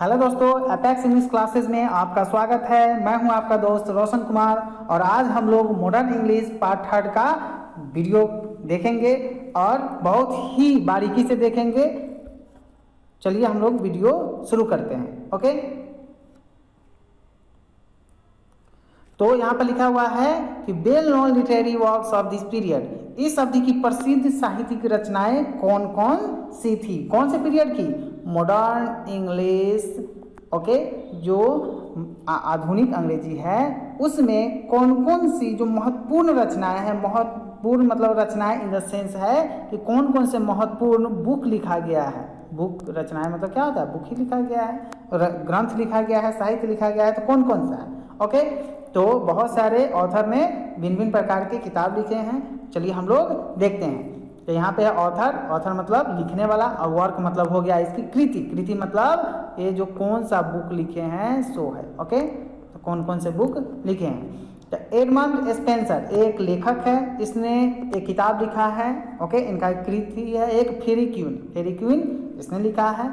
Hello दोस्तों, apex English classes में आपका स्वागत है। मैं हूं आपका दोस्त रोशन कुमार और आज हम लोग मॉडर्न इंग्लिश पार्ट 3 का वीडियो देखेंगे और बहुत ही बारीकी से देखेंगे। चलिए हम लोग वीडियो शुरू करते हैं। ओके, तो यहाँ पर लिखा हुआ है कि well known literary works of this period. इस अवधि की प्रसिद्ध साहित्यिक रचनाएं कौन कौन सी थी? कौन से पीरियड की? Modern English. ओके, जो आधुनिक अंग्रेजी है उसमें कौन कौन सी जो महत्वपूर्ण रचनाएं हैं, महत्वपूर्ण मतलब रचनाएं इन द सेंस है कि कौन कौन से महत्वपूर्ण बुक लिखा गया है। बुक रचनाएं मतलब क्या होता है? बुक ही लिखा गया है, ग्रंथ लिखा गया है, साहित्य लिखा गया है, तो कौन कौन सा है? ओके, तो बहुत सारे ऑथर ने भिन्न भिन्न प्रकार के किताब लिखे हैं। चलिए हम लोग देखते हैं। तो यहाँ पे है ऑथर मतलब लिखने वाला, और वर्क मतलब हो गया इसकी कृति मतलब ये जो कौन सा बुक लिखे हैं सो है। ओके, तो कौन कौन से बुक लिखे हैं? तो एडमंड स्पेंसर एक लेखक है, इसने एक किताब लिखा है। ओके, इनका एक कृति है, एक फेरी क्वीन इसने लिखा है।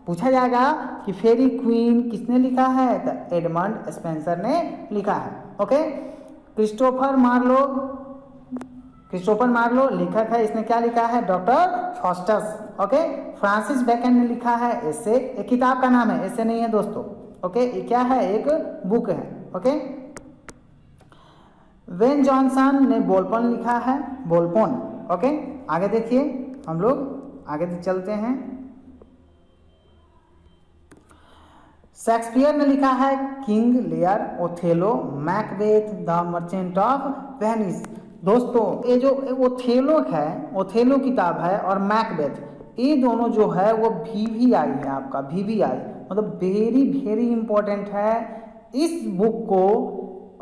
पूछा जाएगा कि फेरी क्वीन किसने लिखा है? तो एडमंड स्पेंसर ने लिखा है। ओके, क्रिस्टोफर मार्लो लेखक है, इसने क्या लिखा है? Doctor Faustus. Okay, Francis Bacon ने लिखा है एसे। एक किताब का नाम है, एसे नहीं है दोस्तों। ओके, ये क्या है? एक बुक है। ओके, वेन जॉनसन ने बोलपोन लिखा है, बोलपोन। ओके, आगे देखिए, हम लोग आगे चलते हैं। शेक्सपियर ने लिखा है King Lear, Othello, Macbeth, the merchant of Venice. दोस्तों ये जो ओथेलो किताब है और मैकबेथ, ये दोनों जो है वो VVI है आपका, VVI मतलब वेरी वेरी इंपॉर्टेंट है इस बुक को।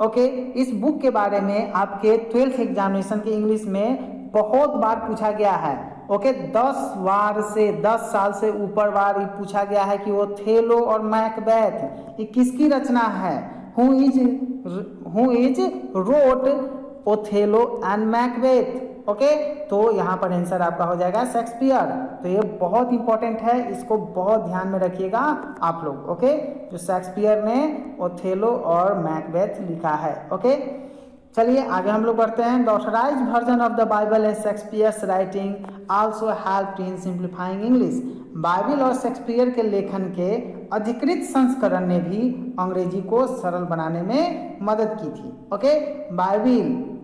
ओके, इस बुक के बारे में आपके 12th एग्जामिनेशन के इंग्लिश में बहुत बार पूछा गया है। ओके, 10 साल से ऊपर बार ये पूछा गया है कि ओथेलो और मैकबेथ ये किसकी रचना है? Who is wrote Othello and Macbeth. Okay, तो यहाँ पर आंसर आपका हो जाएगा शेक्सपियर। तो ये बहुत इंपॉर्टेंट है, इसको बहुत ध्यान में रखिएगा आप लोग। ओके, जो शेक्सपियर ने ओथेलो और मैकबेथ लिखा है। ओके, चलिए आगे हम लोग बढ़ते हैं। The authorised version of the Bible and Shakespeare's writing also helped in simplifying English. Bible और शेक्सपियर के लेखन के अधिकृत संस्करण ने भी अंग्रेजी को सरल बनाने में मदद की थी। ओके, बाइबल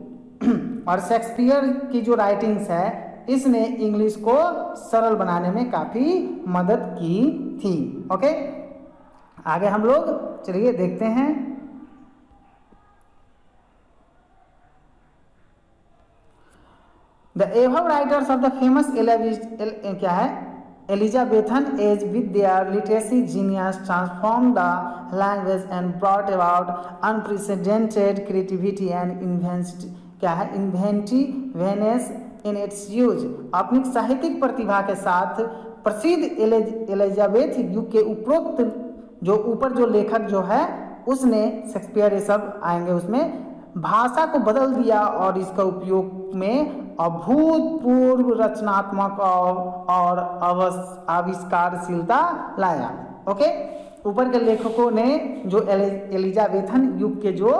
और शेक्सपियर की जो राइटिंग्स है इसने इंग्लिश को सरल बनाने में काफी मदद की थी। ओके, आगे हम लोग चलिए देखते हैं। The above writers of the famous Elizabethan age with their literary genius transformed the language and brought about unprecedented creativity and inventiveness in its use। अपनी साहित्यिक प्रतिभा के साथ प्रसिद्ध एलिजाबेथ युग के उपरोक्त जो ऊपर जो लेखक जो है उसने, शेक्सपियर ये सब आएंगे उसमें, भाषा को बदल दिया और इसका उपयोग में अभूतपूर्व रचनात्मक और आविष्कारशीलता लाया। ओके, ऊपर के लेखकों ने जो एलिजाबेथन युग के जो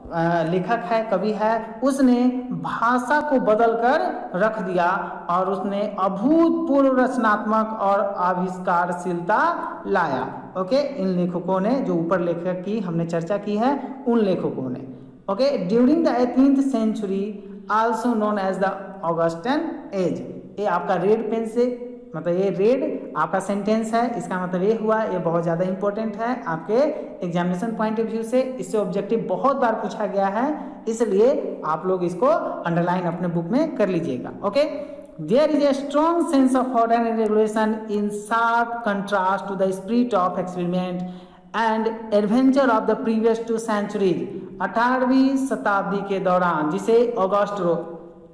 लेखक है, कवि है, उसने भाषा को बदलकर रख दिया और उसने अभूतपूर्व रचनात्मक और आविष्कारशीलता लाया। ओके, इन लेखकों ने, जो ऊपर लेखक की हमने चर्चा की है, उन लेखकों ने। Okay, during the 18th century also known as the Augustan age. ये आपका रेड पेन से मतलब ये रेड आपका सेंटेंस है, इसका मतलब ये हुआ, ये बहुत ज़्यादा इंपॉर्टेंट है आपके एग्जामिनेशन पॉइंट ऑफ व्यू से। इससे ऑब्जेक्टिव बहुत बार पूछा गया है, इसलिए आप लोग इसको अंडरलाइन अपने बुक में कर लीजिएगा। Okay, there is a strong sense of order and regulation in sharp contrast to the spirit of experiment and adventure of the previous 2 centuries। 18वीं शताब्दी के दौरान, जिसे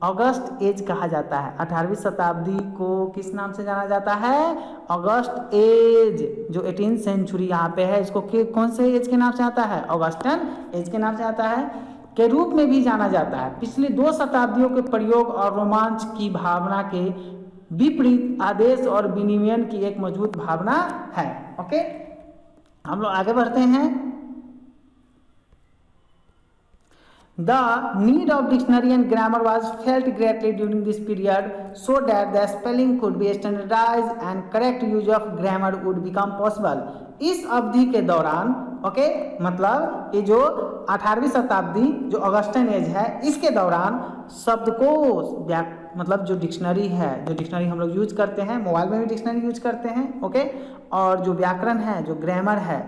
ऑगस्ट एज कहा जाता है, 18वीं शताब्दी को किस नाम से जाना जाता है? August age. जो 18th century यहाँ पे है, इसको कौन से एज के नाम से आता है? ऑगस्टन एज के नाम से आता है के रूप में भी जाना जाता है। पिछली 2 शताब्दियों के प्रयोग और रोमांच की भावना के विपरीत आदेश और विनिमय की एक मजबूत भावना है। ओके, हम लोग आगे बढ़ते हैं। The need of dictionary and grammar was felt greatly during this period, so that the spelling could be standardized and correct use of grammar would become possible. इस अवधि के दौरान ओके मतलब ये जो 18वीं शताब्दी जो ऑगस्टन एज है, इसके दौरान शब्दकोश मतलब जो डिक्शनरी है, जो डिक्शनरी हम लोग यूज करते हैं, मोबाइल में भी डिक्शनरी यूज करते हैं ओके, और जो व्याकरण है, जो ग्रामर है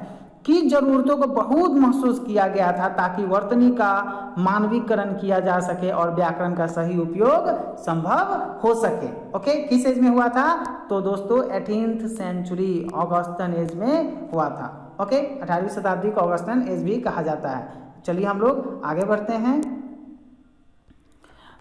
की जरूरतों को बहुत महसूस किया गया था, ताकि वर्तनी का मानवीकरण किया जा सके और व्याकरण का सही उपयोग संभव हो सके। ओके, किस एज में हुआ था? तो दोस्तों 18th सेंचुरी ऑगस्टन एज में हुआ था। ओके, 18वीं शताब्दी को ऑगस्टन एज भी कहा जाता है। चलिए हम लोग आगे बढ़ते हैं।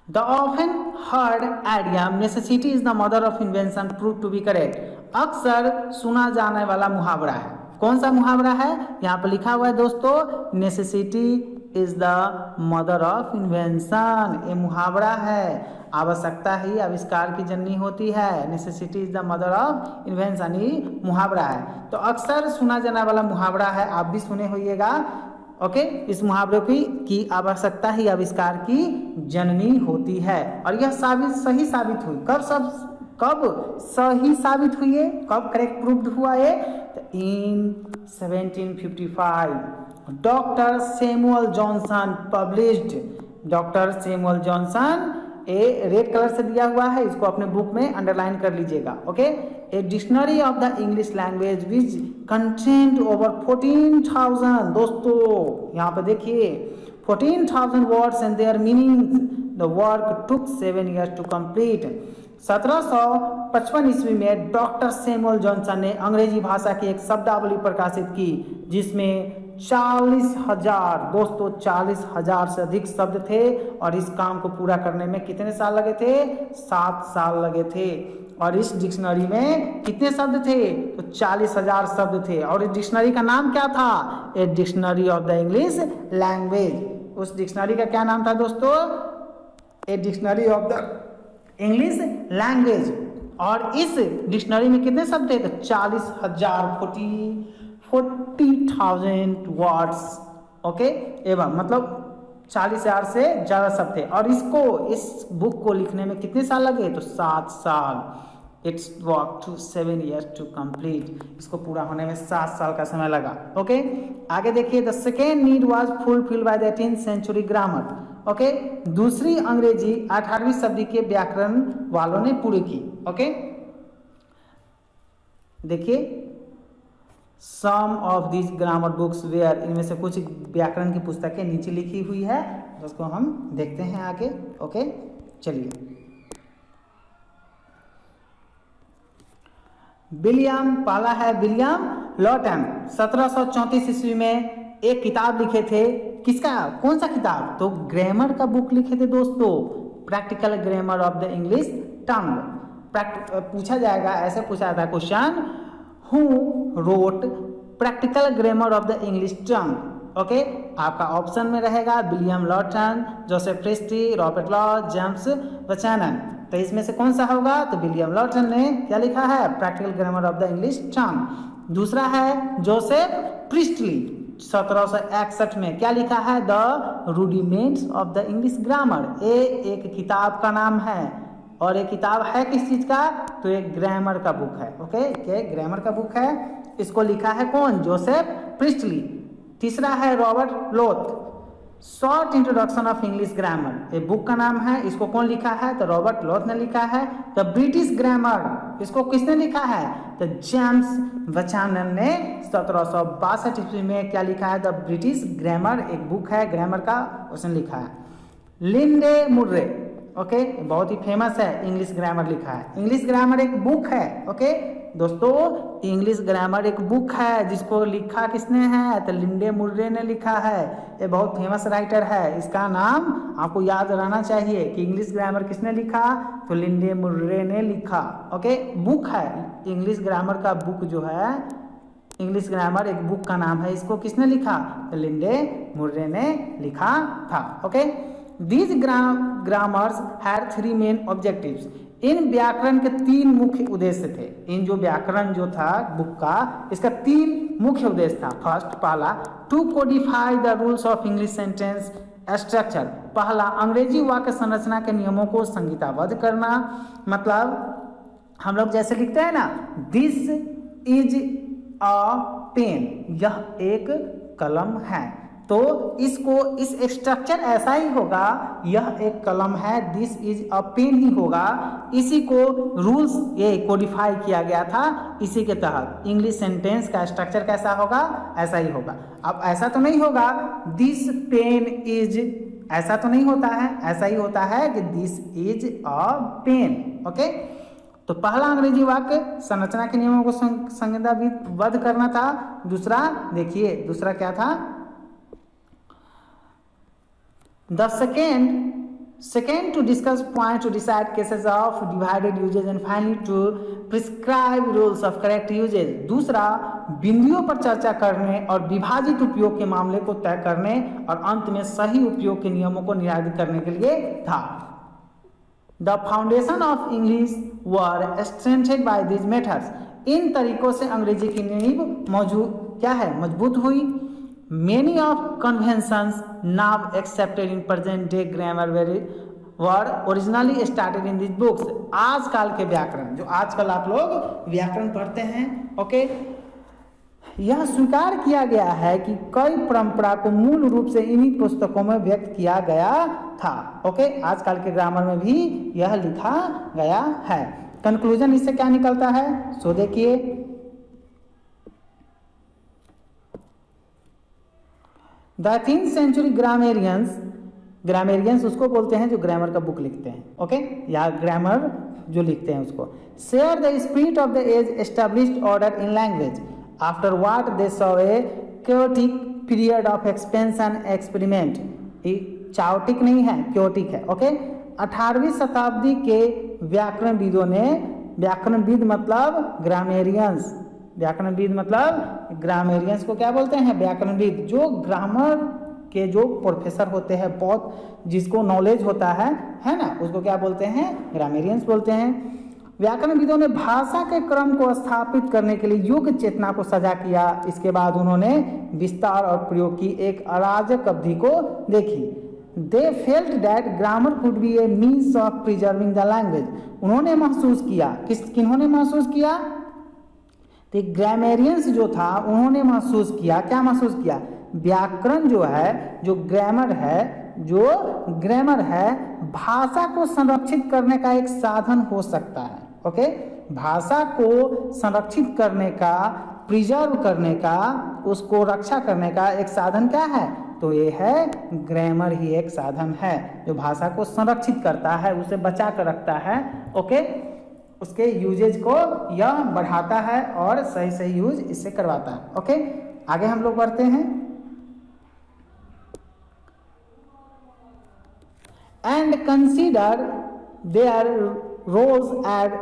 The often heard idiom necessity is the mother of invention proved to be correct. अक्सर सुना जाने वाला मुहावरा है। कौन सा मुहावरा है? यहाँ पर लिखा हुआ है दोस्तों, necessity is the mother of invention. ये मुहावरा है, आवश्यकता ही आविष्कार की जननी होती है। Necessity is the mother of invention, ये मुहावरा है। तो अक्सर सुना जाने वाला मुहावरा है, आप भी सुने होइएगा। ओके, इस मुहावरे की आवश्यकता ही आविष्कार की जननी होती है। और यह सही साबित हुई। कब सही साबित हुई है? कब करेक्ट प्रूव्ड हुआ है? In 1755 doctor Samuel Johnson published. Doctor Samuel Johnson, a red colour से दिया हुआ है, इसको अपने बुक में अंडरलाइन कर लीजिएगा। Okay, a dictionary of the English language which content over 14,000। दोस्तों यहाँ पे देखिए 14,000 words and their meanings. The work took 7 years to complete. 1755 ईस्वी में डॉक्टर सैमुअल जॉनसन ने अंग्रेजी भाषा की एक शब्दावली प्रकाशित की, जिसमें 40,000 दोस्तों 40,000 से अधिक शब्द थे। और इस काम को पूरा करने में कितने साल लगे थे? 7 साल लगे थे। और इस डिक्शनरी में कितने शब्द थे? तो 40,000 शब्द थे। और इस डिक्शनरी का नाम क्या था? ए dictionary of the English language. उस डिक्शनरी का क्या नाम था दोस्तों? ए dictionary of the English language. और इस डिक्शनरी में कितने शब्द थे? तो 40,000 40,000 वर्ड्स। ओके, एवं मतलब 40,000 से ज़्यादा शब्द थे। और इस बुक को लिखने में कितने साल लगे? तो 7 साल। It's work to 7 years to complete. इसको पूरा होने में 7 साल का समय लगा। ओके, आगे देखिए। The second need was fulfilled by the 18th century grammar. Okay, दूसरी अंग्रेजी 18वीं सदी के व्याकरण वालों ने पूरी की। ओके, देखिए some of this grammar books where, इनमें से कुछ व्याकरण की पुस्तकें नीचे लिखी हुई है, उसको हम देखते हैं आगे। ओके, चलिए। पहला है विलियम लॉटन। 1734 ईस्वी में एक किताब लिखे थे। किसका? कौन सा किताब? तो ग्रामर का बुक लिखे थे दोस्तों, practical grammar of the English tongue. पूछा जाएगा, ऐसे पूछा था question, who wrote practical grammar of the English tongue. Okay, आपका ऑप्शन में रहेगा William Lawton, Joseph Priestley, Robert Lowth, James Buchanan. तो इसमें से कौन सा होगा? तो विलियम लॉटन ने क्या लिखा है? Practical grammar of the English tongue. दूसरा है जोसेफ प्रिस्टली, 1761 में क्या लिखा है? The rudiments of the English grammar. ये एक किताब का नाम है। और ये किताब है किस चीज का? तो ये ग्रामर का बुक है। ओके, ये ग्रामर का बुक है। इसको लिखा है कौन? Joseph priestly. तीसरा है रॉबर्ट लोथ, short introduction of English grammar. ये बुक का नाम है। इसको कौन लिखा है? तो रॉबर्ट लोथ ने लिखा है। द ब्रिटिश ग्रामर, इसको किसने लिखा है? तो जेम्स बचैनन ने 1762 ईस्वी में क्या लिखा है? द ब्रिटिश ग्रामर, एक बुक है ग्रामर का, उसने लिखा है। लिंडे मुर्रे, ओके, बहुत ही फेमस है, इंग्लिश ग्रामर लिखा है। इंग्लिश ग्रामर एक बुक है। ओके दोस्तों, इंग्लिश ग्रामर एक बुक है जिसको लिखा किसने है? तो लिंडे मुर्रे ने लिखा है। ये बहुत फेमस राइटर है। इसका नाम आपको याद रहना चाहिए कि इंग्लिश ग्रामर किसने लिखा? तो लिंडे मुर्रे ने लिखा। ओके, बुक है इंग्लिश ग्रामर का। बुक जो है इंग्लिश ग्रामर एक बुक का नाम है। इसको किसने लिखा? तो लिंडे मुर्रे ने लिखा था। Okay, These grammars had 3 main objectives. इन व्याकरण के 3 मुख्य उद्देश्य थे। इन जो व्याकरण जो था बुक का, इसका 3 मुख्य उद्देश्य था? फर्स्ट, पहला, to codify the rules of English sentence structure. पहला, अंग्रेजी वाक्य संरचना के नियमों को संहिताबद्ध करना। मतलब हम लोग जैसे लिखते हैं ना, दिस इज अ पेन, यह एक कलम है, तो इसको इस स्ट्रक्चर ऐसा ही होगा, यह एक कलम है, दिस इज अ पेन ही होगा। इसी को रूल्स ये कोडिफाई किया गया था, इसी के तहत इंग्लिश सेंटेंस का स्ट्रक्चर कैसा होगा, ऐसा ही होगा। अब ऐसा तो नहीं होगा दिस पेन इज, ऐसा तो नहीं होता है, ऐसा ही होता है कि this is a pen. Okay, तो पहला अंग्रेजी वाक्य संरचना के नियमों को संहिताबद्ध करना था। दूसरा देखिए, दूसरा क्या था? The second to discuss point to decide cases of divided usage and finally to prescribe rules of correct usage। दूसरा, बिंदुओं पर चर्चा करने और विभाजित उपयोग के मामले को तय करने और अंत में सही उपयोग के नियमों को निर्धारित करने के लिए था। The foundation of English were strengthened by these methods। इन तरीकों से अंग्रेजी की नींव मजबूत हुई। Many of conventions now accepted in present day grammar were originally started in these books। आजकल के व्याकरण, जो आजकल आप लोग व्याकरण पढ़ते हैं, ओके, यह स्वीकार किया गया है कि कई परंपरा को मूल रूप से इन्हीं पुस्तकों में व्यक्त किया गया था। ओके, आजकल के ग्रामर में भी यह लिखा गया है। कंक्लूजन इससे क्या निकलता है, सो देखिए, द 18th सेंचुरी ग्रामेरियंस उसको बोलते हैं जो ग्रामर का बुक लिखते हैं, ओके, या ग्रामर जो लिखते हैं उसको। Share the spirit of the age established order in language after what they saw a chaotic period of expansion experiment. Chaotic नहीं है, क्योटिक है, ओके। 18वीं शताब्दी के व्याकरणविदों ने, व्याकरणविद मतलब ग्रामेरियंस, व्याकरणविद मतलब ग्रामेरियंस को क्या बोलते हैं, व्याकरणविद। जो ग्रामर के जो प्रोफेसर होते हैं, बहुत जिसको नॉलेज होता है ना, उसको क्या बोलते हैं, ग्रामेरियंस बोलते हैं। व्याकरणविदों ने भाषा के क्रम को स्थापित करने के लिए युग चेतना को सजा किया। इसके बाद उन्होंने विस्तार और प्रयोग की एक अराजक अवधि को देखी। They felt that grammar could be A means of preserving the language. उन्होंने महसूस किया, किन्होंने महसूस किया, तो ग्रामेरियंस जो था उन्होंने महसूस किया, क्या महसूस किया, व्याकरण जो है, जो ग्रामर है भाषा को संरक्षित करने का एक साधन हो सकता है। ओके, भाषा को संरक्षित करने का, प्रिजर्व करने का, उसको रक्षा करने का एक साधन क्या है, तो ये है ग्रामर ही एक साधन है जो भाषा को संरक्षित करता है, उसे बचा कर रखता है। ओके, उसके यूजेज को यह बढ़ाता है और सही सही यूज इससे करवाता है। ओके, आगे हम लोग बढ़ते हैं। And consider their roles as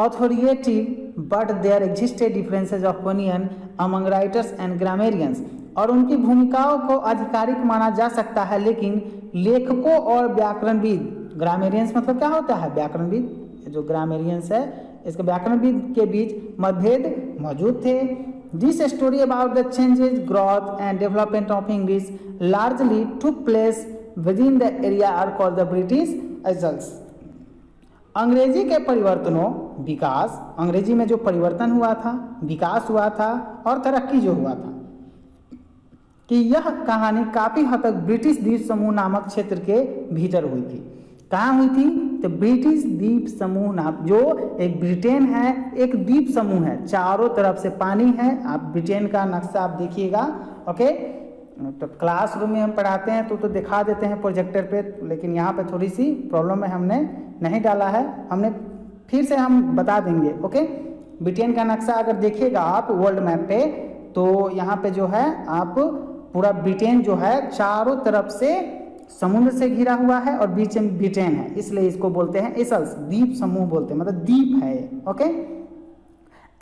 authoritative but there existed differences of opinion among writers and grammarians। और उनकी भूमिकाओं को आधिकारिक माना जा सकता है, लेकिन लेखकों और व्याकरणविद, ग्रामेरियंस मतलब क्या होता है, व्याकरणविद, जो ग्रामेरियंस है इसके व्याकरणविद के बीच मतभेद मौजूद थे। This story about the changes, growth and development of English largely took place within the area are called the British Isles. अंग्रेजी के परिवर्तनों, विकास, अंग्रेजी में जो परिवर्तन हुआ था, विकास हुआ था और तरक्की जो हुआ था, कि यह कहानी काफी हद तक ब्रिटिश द्वीप समूह नामक क्षेत्र के भीतर हुई थी। कहाँ हुई थी, तो ब्रिटिश द्वीप समूह नाम, जो एक ब्रिटेन है, एक द्वीप समूह है, चारों तरफ से पानी है। आप ब्रिटेन का नक्शा आप देखिएगा। ओके, तो क्लासरूम में हम पढ़ाते हैं तो दिखा देते हैं प्रोजेक्टर पे, लेकिन यहाँ पे थोड़ी सी प्रॉब्लम है, हमने नहीं डाला है, हमने फिर से हम बता देंगे। ओके, ब्रिटेन का नक्शा अगर देखिएगा आप वर्ल्ड मैप पे, तो यहाँ पे जो है आप पूरा ब्रिटेन जो है चारों तरफ से समुद्र से घिरा हुआ है और बीच में ब्रिटेन है, इसलिए इसको बोलते हैं एसल्स, द्वीप समूह बोलते हैं, मतलब द्वीप है। ओके,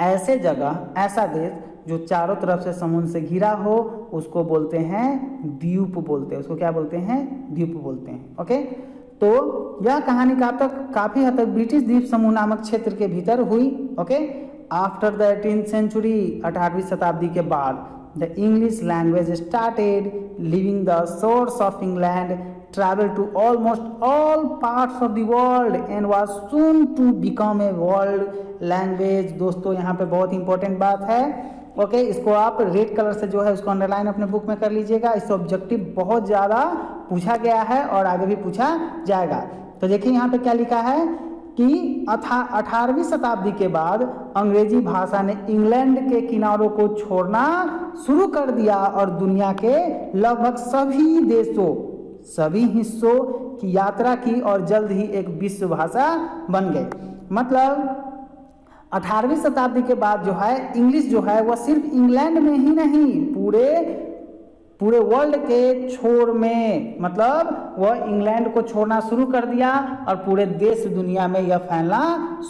ऐसे जगह, ऐसा देश जो चारों तरफ से समुद्र से घिरा हो उसको बोलते हैं द्वीप बोलते हैं, उसको क्या बोलते हैं, द्वीप बोलते हैं। ओके, तो यह कहानी काफी हद तक ब्रिटिश द्वीप समूह नामक क्षेत्र के भीतर हुई। Okay, after the 18th century 18वीं शताब्दी के बाद the English language started leaving the source of England travel to almost all parts of the world and was soon to become a world language. दोस्तों यहाँ पे बहुत इंपॉर्टेंट बात है, ओके इसको आप रेड कलर से जो है उसको अंडरलाइन अपने बुक में कर लीजिएगा। इससे ऑब्जेक्टिव बहुत ज़्यादा पूछा गया है और आगे भी पूछा जाएगा। तो देखिए यहाँ पे क्या लिखा है कि 18वीं शताब्दी के बाद अंग्रेजी भाषा ने इंग्लैंड के किनारों को छोड़ना शुरू कर दिया और दुनिया के लगभग सभी देशों, सभी हिस्सों की यात्रा की और जल्द ही एक विश्व भाषा बन गई। मतलब 18वीं शताब्दी के बाद जो है इंग्लिश जो है वह सिर्फ इंग्लैंड में ही नहीं पूरे वर्ल्ड के छोर में, मतलब वह इंग्लैंड को छोड़ना शुरू कर दिया और पूरे देश दुनिया में यह फैलना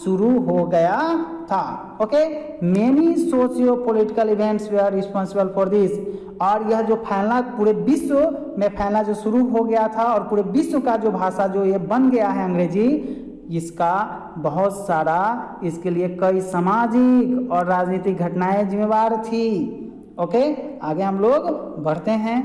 शुरू हो गया था। Okay, many socio political events they are responsible for this. और यह जो फैलना पूरे विश्व में फैलना जो शुरू हो गया था और पूरे विश्व का जो भाषा जो ये बन गया है अंग्रेजी, इसका बहुत सारा इसके लिए कई सामाजिक और राजनीतिक घटनाएं जिम्मेवार थी। ओके, आगे हम लोग बढ़ते हैं।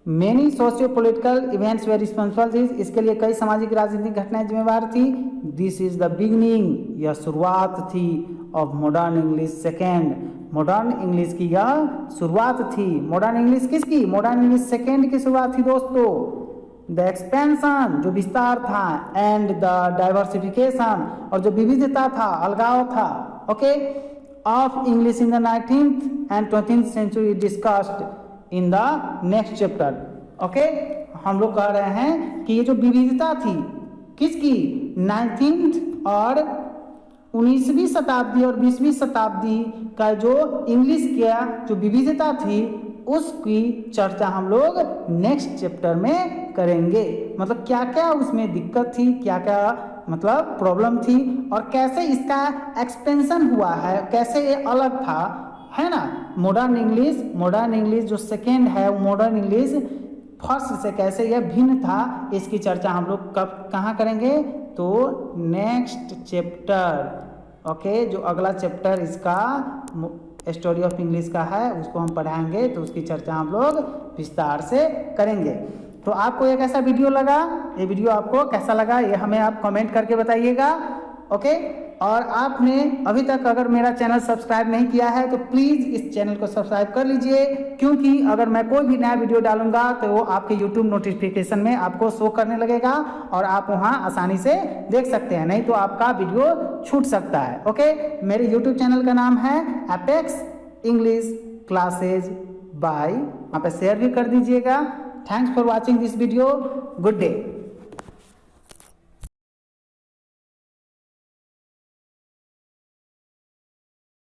मेनी सोशियो पॉलिटिकल इवेंट्स वे रिस्पॉन्सिबल थी, इसके लिए कई सामाजिक राजनीतिक घटनाएं जिम्मेवार थी। दिस इज द बिगनिंग, यह शुरुआत थी of modern English second, modern English की यह शुरुआत थी। मॉडर्न इंग्लिश किसकी? मॉडर्न इंग्लिश सेकेंड की शुरुआत थी दोस्तों। द एक्सपेंशन जो विस्तार था एंड द डाइवर्सिफिकेशन और जो विविधता था, अलगाव था, okay, of English in the 19th and 20th century discussed in the next chapter. Okay, हम लोग कह रहे हैं कि ये जो विविधता थी किसकी? 19th और 19वीं शताब्दी और 20वीं शताब्दी का जो इंग्लिश का जो विविधता थी उसकी चर्चा हम लोग नेक्स्ट चैप्टर में करेंगे। मतलब क्या क्या उसमें दिक्कत थी, क्या क्या मतलब प्रॉब्लम थी और कैसे इसका एक्सपेंशन हुआ है, कैसे ये अलग था, है ना। मॉडर्न इंग्लिश जो सेकेंड है वो मॉडर्न इंग्लिश फर्स्ट से कैसे यह भिन्न था, इसकी चर्चा हम लोग कब कहाँ करेंगे? तो नेक्स्ट चैप्टर। ओके, जो अगला चैप्टर इसका स्टोरी ऑफ इंग्लिश का है उसको हम पढ़ाएंगे, तो उसकी चर्चा हम लोग विस्तार से करेंगे। तो आपको ये कैसा वीडियो लगा, ये वीडियो आपको कैसा लगा ये हमें आप कमेंट करके बताइएगा। ओके, और आपने अभी तक अगर मेरा चैनल सब्सक्राइब नहीं किया है तो प्लीज़ इस चैनल को सब्सक्राइब कर लीजिए, क्योंकि अगर मैं कोई भी नया वीडियो डालूंगा तो वो आपके यूट्यूब नोटिफिकेशन में आपको शो करने लगेगा और आप वहां आसानी से देख सकते हैं, नहीं तो आपका वीडियो छूट सकता है। ओके, मेरे यूट्यूब चैनल का नाम है एपेक्स इंग्लिश क्लासेज बाय, वहाँ पे शेयर भी कर दीजिएगा। Thanks for watching this video, good day.